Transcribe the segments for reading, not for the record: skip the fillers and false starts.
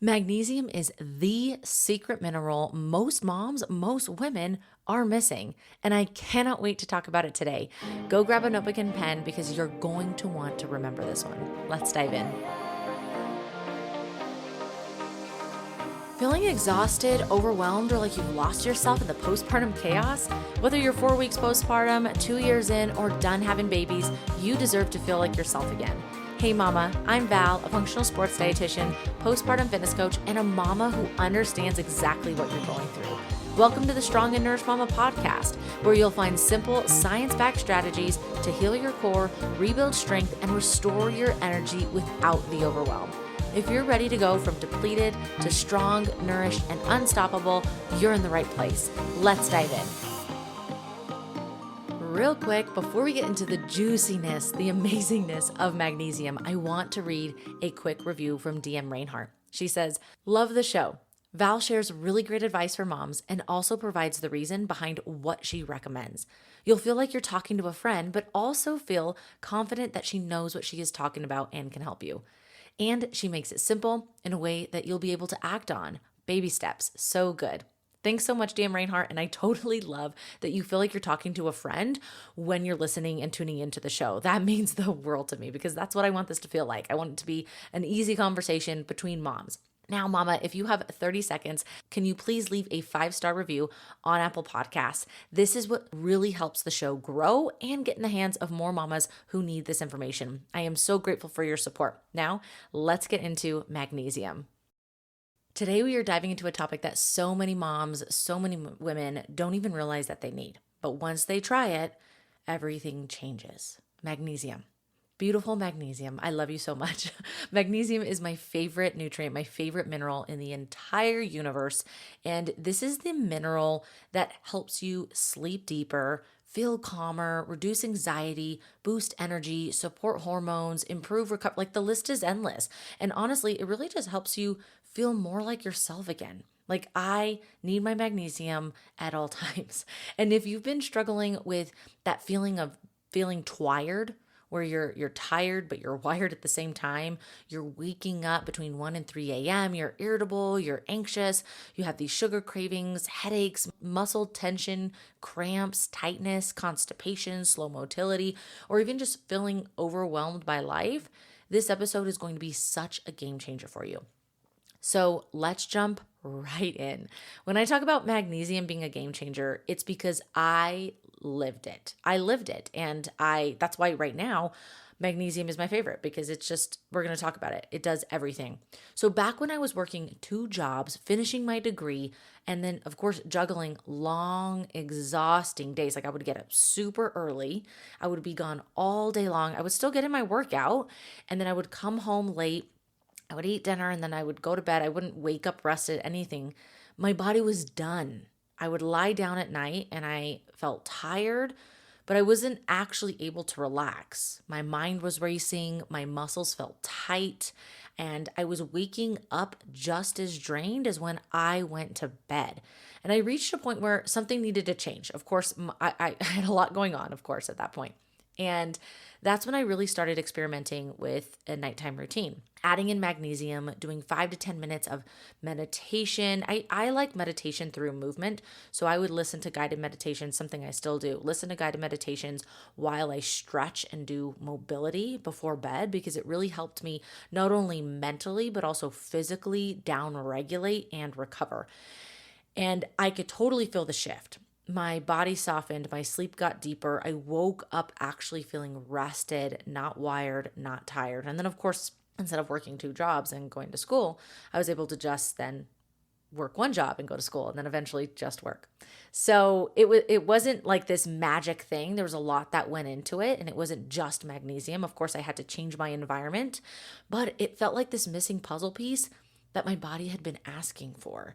Magnesium is the secret mineral most moms, most women are missing, and I cannot wait to talk about it today. Go grab a notebook and pen because you're going to want to remember this one. Let's dive in. Feeling exhausted, overwhelmed, or like you've lost yourself in the postpartum chaos? Whether you're 4 weeks postpartum, 2 years in, or done having babies, you deserve to feel like yourself again. Hey mama, I'm Val, a functional sports dietitian, postpartum fitness coach, and a mama who understands exactly what you're going through. Welcome to the Strong and Nourished Mama podcast, where you'll find simple, science-backed strategies to heal your core, rebuild strength, and restore your energy without the overwhelm. If you're ready to go from depleted to strong, nourished, and unstoppable, you're in the right place. Let's dive in. Real quick, before we get into the juiciness, the amazingness of magnesium, I want to read a quick review from DM Reinhardt. She says, "Love the show. Val shares really great advice for moms and also provides the reason behind what she recommends. You'll feel like you're talking to a friend, but also feel confident that she knows what she is talking about and can help you. And she makes it simple in a way that you'll be able to act on. Baby steps. So good." Thanks so much, DM Reinhardt. And I totally love that you feel like you're talking to a friend when you're listening and tuning into the show. That means the world to me because that's what I want this to feel like. I want it to be an easy conversation between moms. Now, mama, if you have 30 seconds, can you please leave a 5-star review on Apple Podcasts? This is what really helps the show grow and get in the hands of more mamas who need this information. I am so grateful for your support. Now, let's get into magnesium. Today, we are diving into a topic that so many moms, so many women don't even realize that they need. But once they try it, everything changes. Magnesium. Beautiful magnesium. I love you so much. Magnesium is my favorite nutrient, my favorite mineral in the entire universe. And this is the mineral that helps you sleep deeper, feel calmer, reduce anxiety, boost energy, support hormones, improve recovery. Like the list is endless. And honestly, it really just helps you feel more like yourself again. Like I need my magnesium at all times. And if you've been struggling with that feeling of feeling tired, where you're tired, but you're wired at the same time. You're waking up between 1 and 3 a.m. You're irritable, you're anxious, you have these sugar cravings, headaches, muscle tension, cramps, tightness, constipation, slow motility, or even just feeling overwhelmed by life. This episode is going to be such a game changer for you. So let's jump right in. When I talk about magnesium being a game changer, it's because I lived it. And that's why right now magnesium is my favorite because it's just, we're going to talk about it. It does everything. So back when I was working 2 jobs, finishing my degree, and then of course juggling long, exhausting days. Like I would get up super early. I would be gone all day long. I would still get in my workout and then I would come home late. I would eat dinner and then I would go to bed. I wouldn't wake up rested, anything. My body was done. I would lie down at night and I felt tired, but I wasn't actually able to relax. My mind was racing, my muscles felt tight, and I was waking up just as drained as when I went to bed. And I reached a point where something needed to change. Of course, I had a lot going on, of course, at that point. And that's when I really started experimenting with a nighttime routine, adding in magnesium, doing 5 to 10 minutes of meditation. I like meditation through movement. So I would listen to guided meditations, something I still do, listen to guided meditations while I stretch and do mobility before bed, because it really helped me not only mentally, but also physically down regulate and recover. And I could totally feel the shift. My body softened, my sleep got deeper. I woke up actually feeling rested, not wired, not tired. And then, of course, instead of working 2 jobs and going to school, I was able to just then work 1 job and go to school and then eventually just work. So it wasn't like this magic thing. There was a lot that went into it and it wasn't just magnesium. Of course, I had to change my environment, but it felt like this missing puzzle piece that my body had been asking for.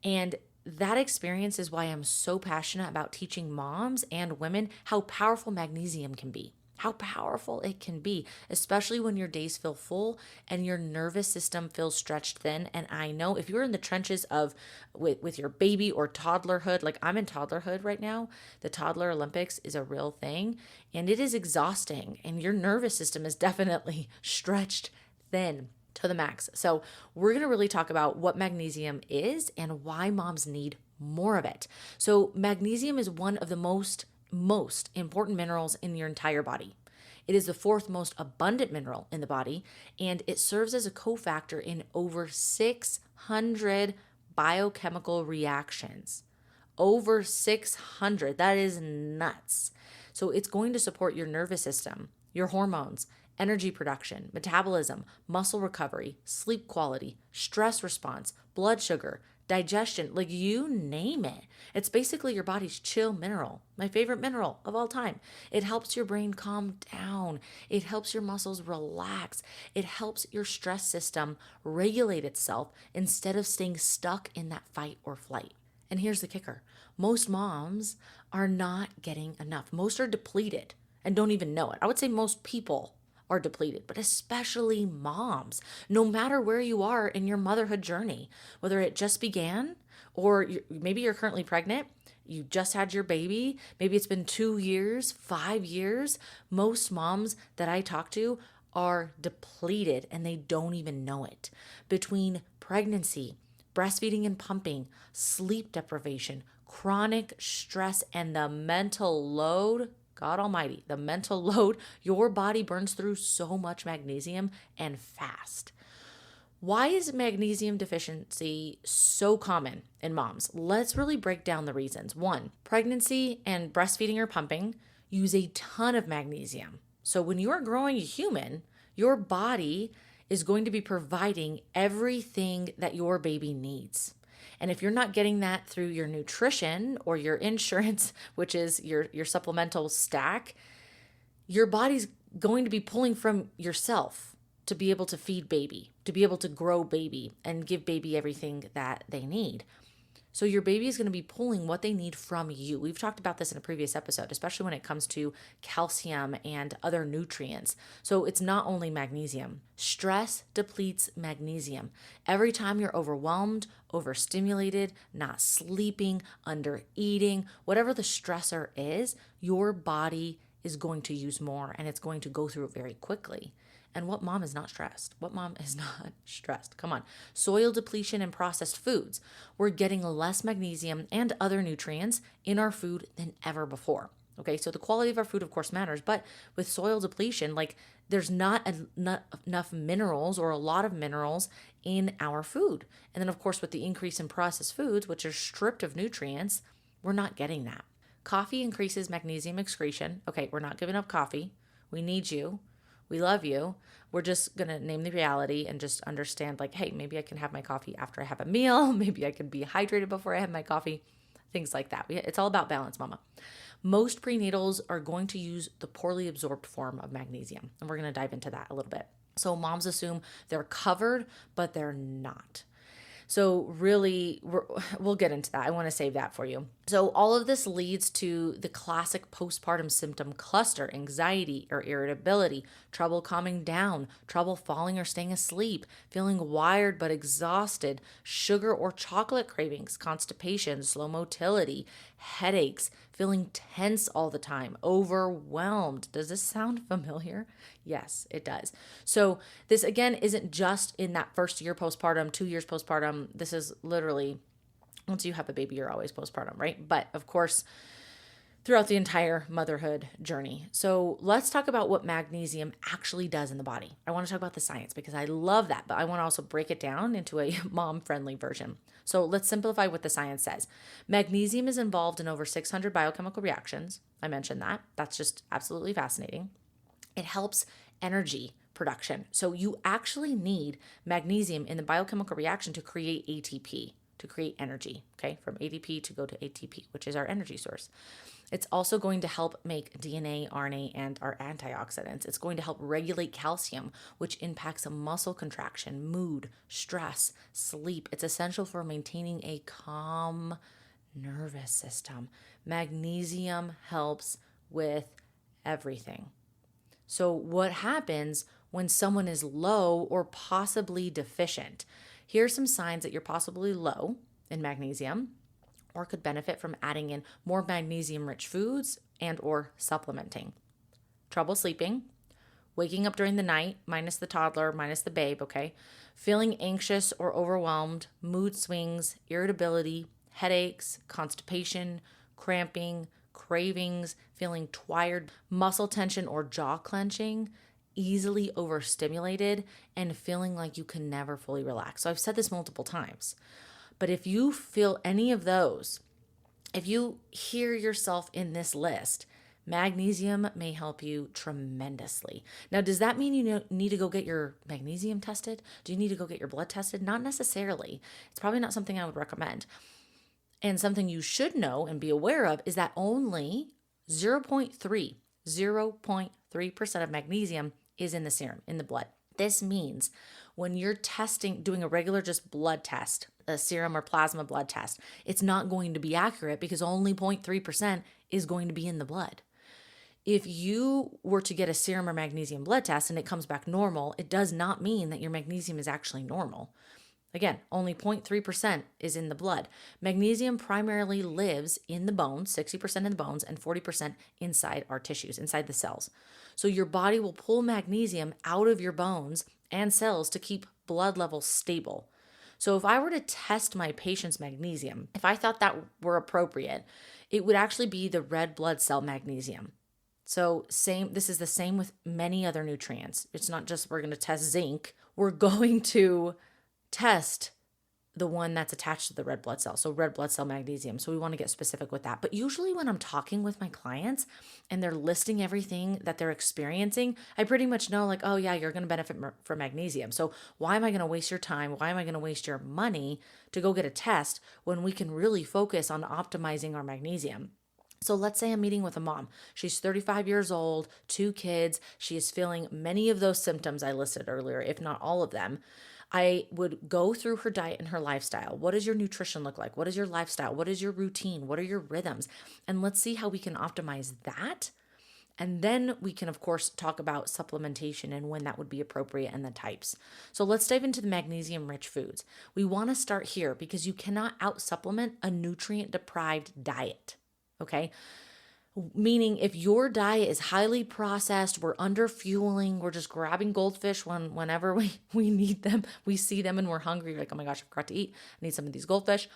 And that experience is why I'm so passionate about teaching moms and women how powerful magnesium can be, how powerful it can be, especially when your days feel full and your nervous system feels stretched thin. And I know if you're in the trenches of with your baby or toddlerhood, like I'm in toddlerhood right now, the toddler Olympics is a real thing and it is exhausting and your nervous system is definitely stretched thin. to the max. So we're going to really talk about what magnesium is and why moms need more of it. So magnesium is one of the most important minerals in your entire body. It is the fourth most abundant mineral in the body, and it serves as a cofactor in over 600 biochemical reactions. Over 600. That is nuts. So it's going to support your nervous system, your hormones, energy production, metabolism, muscle recovery, sleep quality, stress response, blood sugar, digestion, like you name it. It's basically your body's chill mineral, my favorite mineral of all time. It helps your brain calm down. It helps your muscles relax. It helps your stress system regulate itself instead of staying stuck in that fight or flight. And here's the kicker. Most moms are not getting enough. Most are depleted and don't even know it. I would say most people are depleted, but especially moms, no matter where you are in your motherhood journey, whether it just began or maybe you're currently pregnant, you just had your baby, maybe it's been 2 years, 5 years. Most moms that I talk to are depleted and they don't even know it. Between pregnancy, breastfeeding and pumping, sleep deprivation, chronic stress, and the mental load, God almighty, the mental load, your body burns through so much magnesium and fast. Why is magnesium deficiency so common in moms? Let's really break down the reasons. 1, pregnancy and breastfeeding or pumping use a ton of magnesium. So when you're growing a human, your body is going to be providing everything that your baby needs. And if you're not getting that through your nutrition or your insurance, which is your supplemental stack, your body's going to be pulling from yourself to be able to feed baby, to be able to grow baby and give baby everything that they need. So your baby is going to be pulling what they need from you. We've talked about this in a previous episode, especially when it comes to calcium and other nutrients. So it's not only magnesium. Stress depletes magnesium. Every time you're overwhelmed, overstimulated, not sleeping, under eating, whatever the stressor is, your body is going to use more and it's going to go through it very quickly. And what mom is not stressed? What mom is not stressed? Come on. Soil depletion and processed foods. We're getting less magnesium and other nutrients in our food than ever before. Okay, so the quality of our food, of course, matters. But with soil depletion, there's not enough minerals or a lot of minerals in our food. And then, of course, with the increase in processed foods, which are stripped of nutrients, we're not getting that. Coffee increases magnesium excretion. Okay, we're not giving up coffee. We need you. We love you. We're just going to name the reality and just understand hey, maybe I can have my coffee after I have a meal. Maybe I can be hydrated before I have my coffee. Things like that. It's all about balance, mama. Most prenatals are going to use the poorly absorbed form of magnesium. And we're going to dive into that a little bit. So moms assume they're covered, but they're not. So really, we'll get into that. I want to save that for you. So all of this leads to the classic postpartum symptom cluster: anxiety or irritability, trouble calming down, trouble falling or staying asleep, feeling wired but exhausted, sugar or chocolate cravings, constipation, slow motility, headaches, feeling tense all the time, overwhelmed. Does this sound familiar? Yes, it does. So this, again, isn't just in that first year postpartum, 2 years postpartum. This is literally, once you have a baby, you're always postpartum, right? But of course, throughout the entire motherhood journey. So let's talk about what magnesium actually does in the body. I want to talk about the science because I love that, but I want to also break it down into a mom-friendly version. So let's simplify what the science says. Magnesium is involved in over 600 biochemical reactions. I mentioned that. That's just absolutely fascinating. It helps energy production. So you actually need magnesium in the biochemical reaction to create ATP, to create energy, okay? From ADP to go to ATP, which is our energy source. It's also going to help make DNA, RNA, and our antioxidants. It's going to help regulate calcium, which impacts muscle contraction, mood, stress, sleep. It's essential for maintaining a calm nervous system. Magnesium helps with everything. So what happens when someone is low or possibly deficient? Here's some signs that you're possibly low in magnesium or could benefit from adding in more magnesium-rich foods and or supplementing. Trouble sleeping, waking up during the night, minus the toddler, minus the babe, okay? Feeling anxious or overwhelmed, mood swings, irritability, headaches, constipation, cramping, cravings, feeling tired, muscle tension or jaw clenching, easily overstimulated, and feeling like you can never fully relax. So I've said this multiple times, but if you feel any of those, if you hear yourself in this list, magnesium may help you tremendously. Now, does that mean you need to go get your magnesium tested? Do you need to go get your blood tested? Not necessarily. It's probably not something I would recommend. And something you should know and be aware of is that only 0.3% of magnesium is in the serum, in the blood. This means when you're testing, doing a regular just blood test, a serum or plasma blood test, it's not going to be accurate because only 0.3% is going to be in the blood. If you were to get a serum or magnesium blood test and it comes back normal, it does not mean that your magnesium is actually normal. Again, only 0.3% is in the blood. Magnesium primarily lives in the bones, 60% in the bones, and 40% inside our tissues, inside the cells. So your body will pull magnesium out of your bones and cells to keep blood levels stable. So if I were to test my patient's magnesium, if I thought that were appropriate, it would actually be the red blood cell magnesium. So this is the same with many other nutrients. It's not just we're going to test zinc. We're going to test the one that's attached to the red blood cell. So red blood cell magnesium. So we want to get specific with that. But usually when I'm talking with my clients and they're listing everything that they're experiencing, I pretty much know like, oh yeah, you're going to benefit from magnesium. So why am I going to waste your time? Why am I going to waste your money to go get a test when we can really focus on optimizing our magnesium? So let's say I'm meeting with a mom. She's 35 years old, 2 kids. She is feeling many of those symptoms I listed earlier, if not all of them. I would go through her diet and her lifestyle. What does your nutrition look like? What is your lifestyle? What is your routine? What are your rhythms? And let's see how we can optimize that. And then we can, of course, talk about supplementation and when that would be appropriate and the types. So let's dive into the magnesium-rich foods. We want to start here because you cannot out-supplement a nutrient-deprived diet, okay? Meaning if your diet is highly processed, we're under fueling, we're just grabbing goldfish whenever we need them, we see them and we're hungry, like, oh my gosh, I forgot to eat, I need some of these goldfish.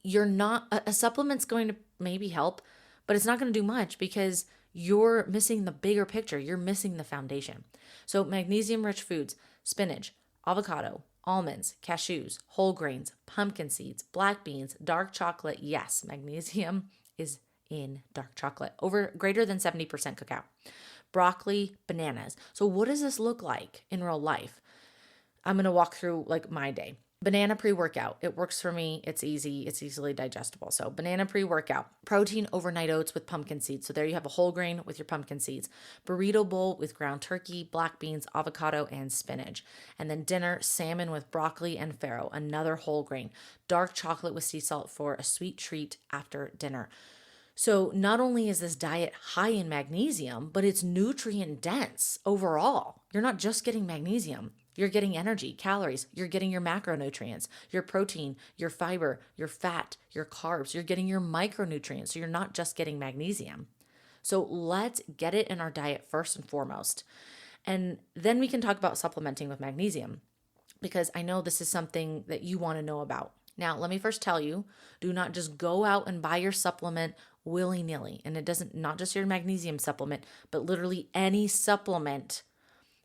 You're not, a supplement's going to maybe help, but it's not going to do much because you're missing the bigger picture. You're missing the foundation. So magnesium-rich foods, spinach, avocado, almonds, cashews, whole grains, pumpkin seeds, black beans, dark chocolate. Yes, magnesium is in dark chocolate, greater than 70% cacao, broccoli, bananas. So what does this look like in real life? I'm going to walk through like my day. Banana pre-workout. It works for me. It's easy. It's easily digestible. So banana pre-workout, protein overnight oats with pumpkin seeds. So there you have a whole grain with your pumpkin seeds, burrito bowl with ground turkey, black beans, avocado, and spinach. And then dinner, salmon with broccoli and farro, another whole grain, dark chocolate with sea salt for a sweet treat after dinner. So not only is this diet high in magnesium, but it's nutrient dense overall. You're not just getting magnesium. You're getting energy, calories. You're getting your macronutrients, your protein, your fiber, your fat, your carbs. You're getting your micronutrients. So you're not just getting magnesium. So let's get it in our diet first and foremost. And then we can talk about supplementing with magnesium because I know this is something that you want to know about. Now, let me first tell you, do not just go out and buy your supplement willy-nilly. And it doesn't, not just your magnesium supplement, but literally any supplement.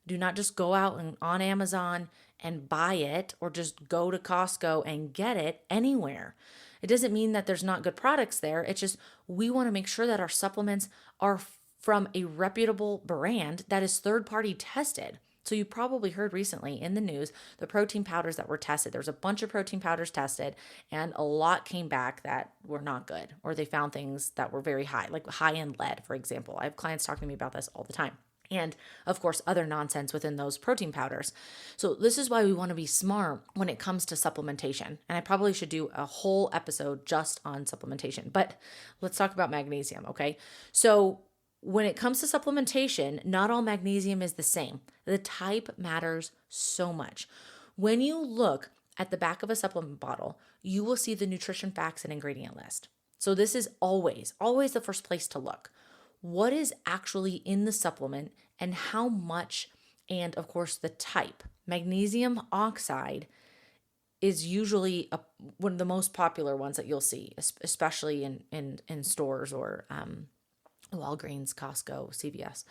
Do not just go out and on Amazon and buy it or just go to Costco and get it anywhere. It doesn't mean that there's not good products there. It's just we want to make sure that our supplements are from a reputable brand that is third-party tested. So you probably heard recently in the news, the protein powders that were tested. There was a bunch of protein powders tested and a lot came back that were not good, or they found things that were very high, like high in lead, for example. I have clients talking to me about this all the time. And of course, other nonsense within those protein powders. So this is why we want to be smart when it comes to supplementation. And I probably should do a whole episode just on supplementation, but let's talk about magnesium, okay? So when it comes to supplementation, not all magnesium is the same. The type matters so much. When you look at the back of a supplement bottle, you will see the nutrition facts and ingredient list. So this is always the first place to look. What is actually in the supplement and how much, and of course the type. Magnesium oxide is usually one of the most popular ones that you'll see, especially in stores or Walgreens, Costco, CVS,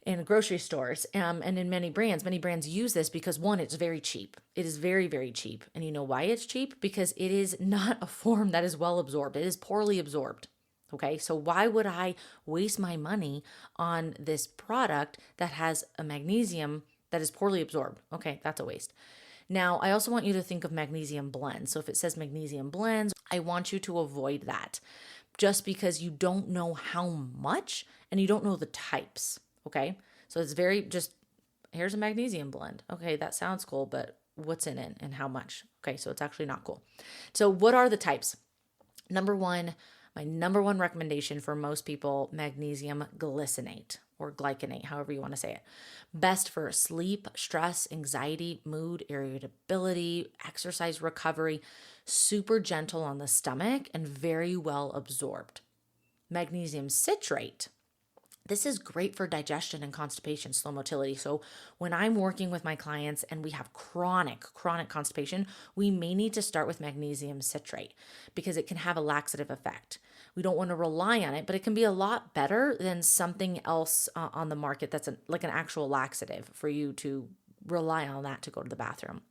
and grocery stores, and in many brands. Many brands use this because, one, it's very cheap. It is very, very cheap. And you know why it's cheap? Because it is not a form that is well absorbed. It is poorly absorbed. Okay, so why would I waste my money on this product that has a magnesium that is poorly absorbed? Okay, that's a waste. Now, I also want you to think of magnesium blends. So if it says magnesium blends, I want you to avoid that just because you don't know how much and you don't know the types. Okay, so it's very just, here's a magnesium blend. Okay, that sounds cool, but what's in it and how much? Okay, so it's actually not cool. So what are the types? Number one, my number one recommendation for most people, magnesium glycinate or glycinate, however you want to say it. Best for sleep, stress, anxiety, mood, irritability, exercise recovery, super gentle on the stomach and very well absorbed. Magnesium citrate. This is great for digestion and constipation, slow motility. So when I'm working with my clients and we have chronic constipation, we may need to start with magnesium citrate because it can have a laxative effect. We don't want to rely on it, but it can be a lot better than something else on the market that's like an actual laxative for you to rely on that to go to the bathroom.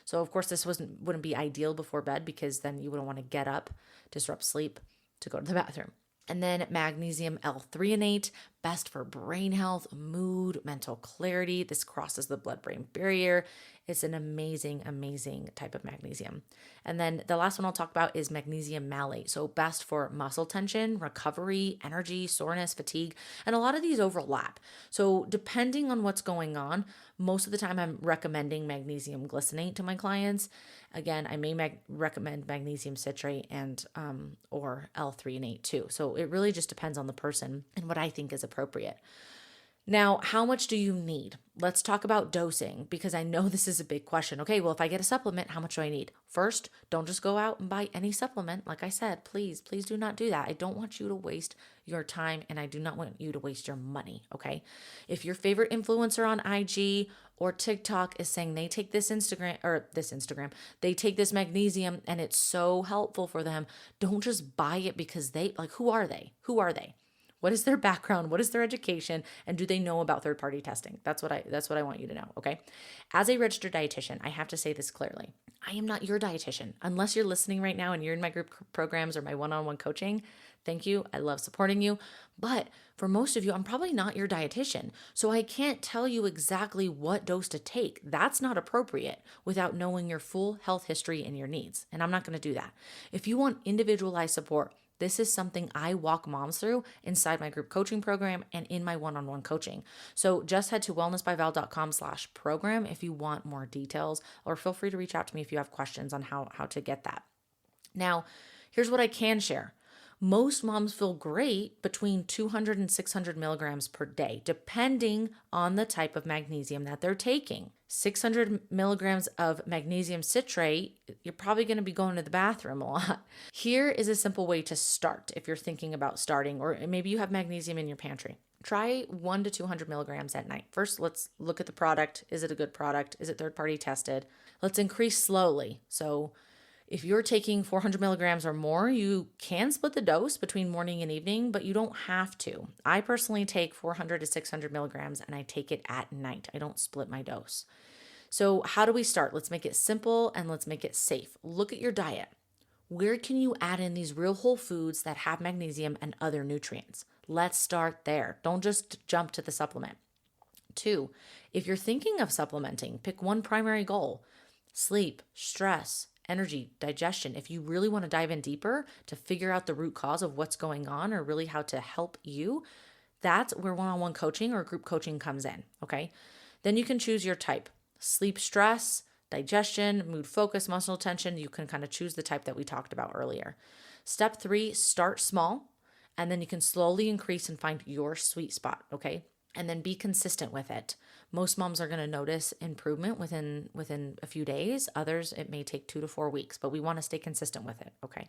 So of course this wouldn't be ideal before bed because then you wouldn't want to get up, disrupt sleep to go to the bathroom. And then magnesium L-threonate, best for brain health, mood, mental clarity. This crosses the blood-brain barrier. It's an amazing, amazing type of magnesium. And then the last one I'll talk about is magnesium malate. So best for muscle tension, recovery, energy, soreness, fatigue, and a lot of these overlap. So depending on what's going on, most of the time I'm recommending magnesium glycinate to my clients. Again, I may recommend magnesium citrate and or L-threonate too. So it really just depends on the person and what I think is appropriate. Now, how much do you need? Let's talk about dosing because I know this is a big question. Okay, well, if I get a supplement, how much do I need? First, don't just go out and buy any supplement. Like I said, please do not do that. I don't want you to waste your time and I do not want you to waste your money, okay? If your favorite influencer on IG or TikTok is saying they take this they take this magnesium and it's so helpful for them, don't just buy it because who are they? What is their background? What is their education? And do they know about third-party testing? That's what I want you to know, okay? As a registered dietitian, I have to say this clearly. I am not your dietitian. Unless you're listening right now and you're in my group programs or my one-on-one coaching, thank you. I love supporting you. But for most of you, I'm probably not your dietitian. So I can't tell you exactly what dose to take. That's not appropriate without knowing your full health history and your needs. And I'm not going to do that. If you want individualized support, this is something I walk moms through inside my group coaching program and in my one-on-one coaching. So just head to wellnessbyval.com/program if you want more details, or feel free to reach out to me if you have questions on how to get that. Now, here's what I can share. Most moms feel great between 200 and 600 milligrams per day, depending on the type of magnesium that they're taking. 600 milligrams of magnesium citrate, you're probably going to be going to the bathroom a lot. Here is a simple way to start if you're thinking about starting, or maybe you have magnesium in your pantry. Try 1 to 200 milligrams at night. First, let's look at the product. Is it a good product? Is it third-party tested? Let's increase slowly. So if you're taking 400 milligrams or more, you can split the dose between morning and evening, but you don't have to. I personally take 400 to 600 milligrams and I take it at night. I don't split my dose. So how do we start? Let's make it simple and let's make it safe. Look at your diet. Where can you add in these real whole foods that have magnesium and other nutrients? Let's start there. Don't just jump to the supplement. 2, if you're thinking of supplementing, pick one primary goal: sleep, stress, energy, digestion. If you really want to dive in deeper to figure out the root cause of what's going on or really how to help you, that's where one-on-one coaching or group coaching comes in, okay? Then you can choose your type: sleep, stress, digestion, mood, focus, muscle tension. You can kind of choose the type that we talked about earlier. Step 3, start small, and then you can slowly increase and find your sweet spot, okay? And then be consistent with it. Most moms are going to notice improvement within a few days. Others, it may take 2 to 4 weeks, but we want to stay consistent with it, okay?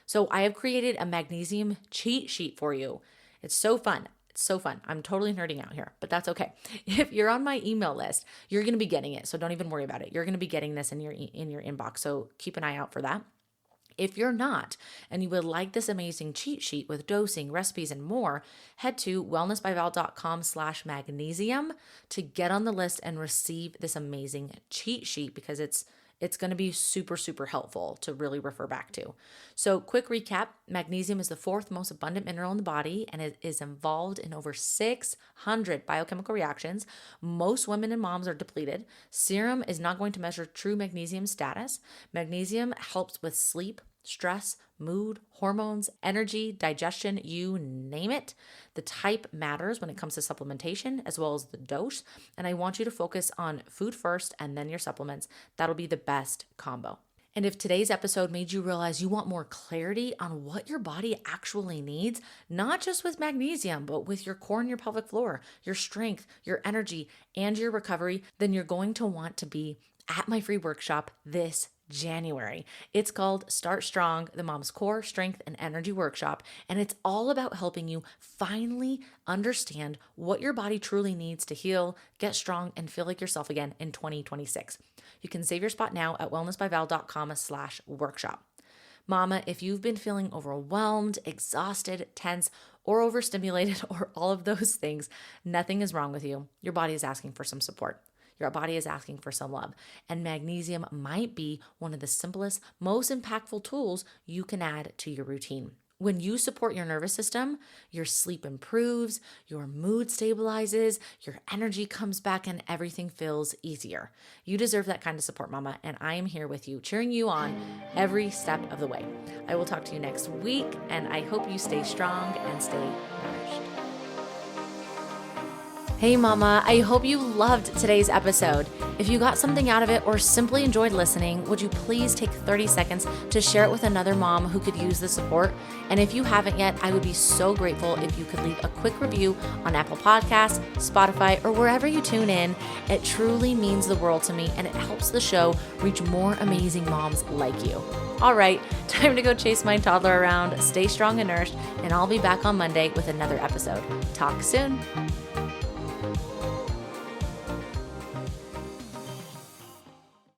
So I have created a magnesium cheat sheet for you. It's so fun. It's so fun. I'm totally nerding out here, but that's okay. If you're on my email list, you're going to be getting it. So don't even worry about it. You're going to be getting this in your inbox. So keep an eye out for that. If you're not, and you would like this amazing cheat sheet with dosing, recipes, and more, head to wellnessbyval.com/magnesium to get on the list and receive this amazing cheat sheet, because it's going to be super, super helpful to really refer back to. So quick recap, magnesium is the fourth most abundant mineral in the body, and it is involved in over 600 biochemical reactions. Most women and moms are depleted. Serum is not going to measure true magnesium status. Magnesium helps with sleep, stress, mood, hormones, energy, digestion, you name it. The type matters when it comes to supplementation as well as the dose. And I want you to focus on food first and then your supplements. That'll be the best combo. And if today's episode made you realize you want more clarity on what your body actually needs, not just with magnesium, but with your core and your pelvic floor, your strength, your energy, and your recovery, then you're going to want to be at my free workshop this January. It's called Start Strong, the Mom's Core, Strength, and Energy Workshop, and it's all about helping you finally understand what your body truly needs to heal, get strong, and feel like yourself again in 2026. You can save your spot now at wellnessbyval.com/workshop. Mama, if you've been feeling overwhelmed, exhausted, tense, or overstimulated, or all of those things, nothing is wrong with you. Your body is asking for some support. Your body is asking for some love. And magnesium might be one of the simplest, most impactful tools you can add to your routine. When you support your nervous system, your sleep improves, your mood stabilizes, your energy comes back, and everything feels easier. You deserve that kind of support, Mama, and I am here with you, cheering you on every step of the way. I will talk to you next week, and I hope you stay strong and stay nourished. Hey Mama, I hope you loved today's episode. If you got something out of it or simply enjoyed listening, would you please take 30 seconds to share it with another mom who could use the support? And if you haven't yet, I would be so grateful if you could leave a quick review on Apple Podcasts, Spotify, or wherever you tune in. It truly means the world to me, and it helps the show reach more amazing moms like you. All right, time to go chase my toddler around, stay strong and nourished, and I'll be back on Monday with another episode. Talk soon.